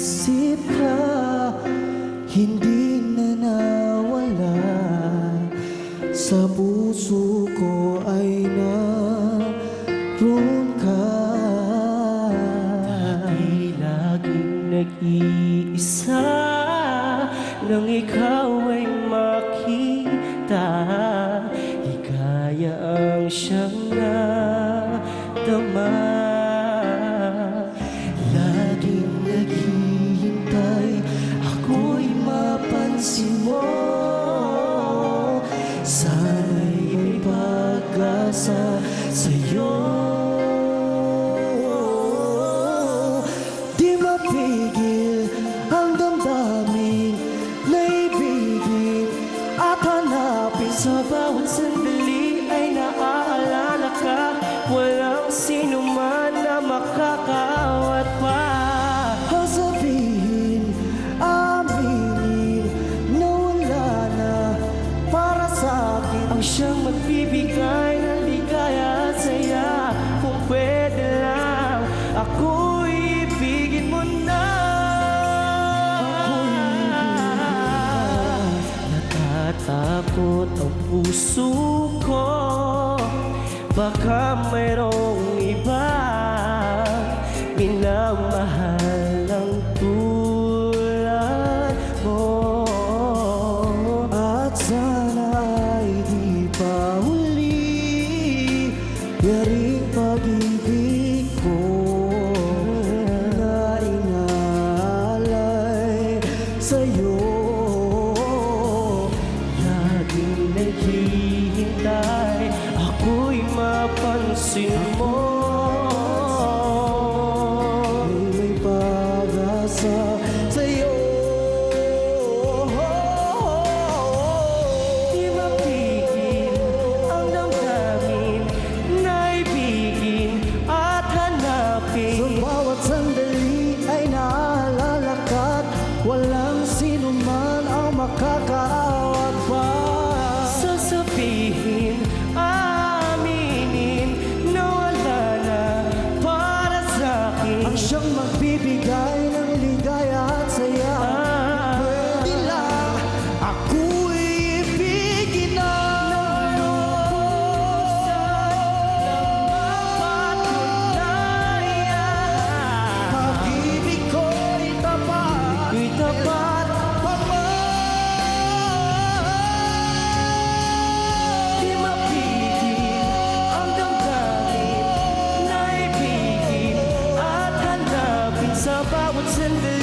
isip ka, hindi na nawala. Sa puso ko ay naroon ka. Dati laging nag-iisa nang ikaw ay makita. Hikaya ang siyang nadama. Laging naghihintay, ako'y mapansin mo. Sana'y may pag-asa sa'yo. Di mapigil ang damdamin na ibigin at hanapin. Sa bawat sandali ay naaalala ka. Walang sino man na makakaawat pa. Sabihin, aminin na wala na para sa'kin Ang siyang magbibigay ng ligaya at saya. Kung pwede lang, ako'y ibigin mo na. Natatakot ang puso ko, baka mayroong iba minamahal ng tulad mo. at sana ay di pa huli yaring pag-ibig ko na inaalay sa'yo. Laging naghihintay, ako'y mapansin mo. May pag-asa sa'yo. Di mapigil ang damdamin na ibigin at Sa hanapin. bawat sandali ay naalala ka't walang sino man ang makakaawat pa. Sasabihin, aminin na wala na para sa'kin. Ang siyang magbibigay ng ligaya at saya. Pwede lang ako'y ibigin na. Pag-ibig ko'y tapat. Ito'y tapat. Di mapigil ang damdamin na ibigin at hanapin. Sa bawat sandali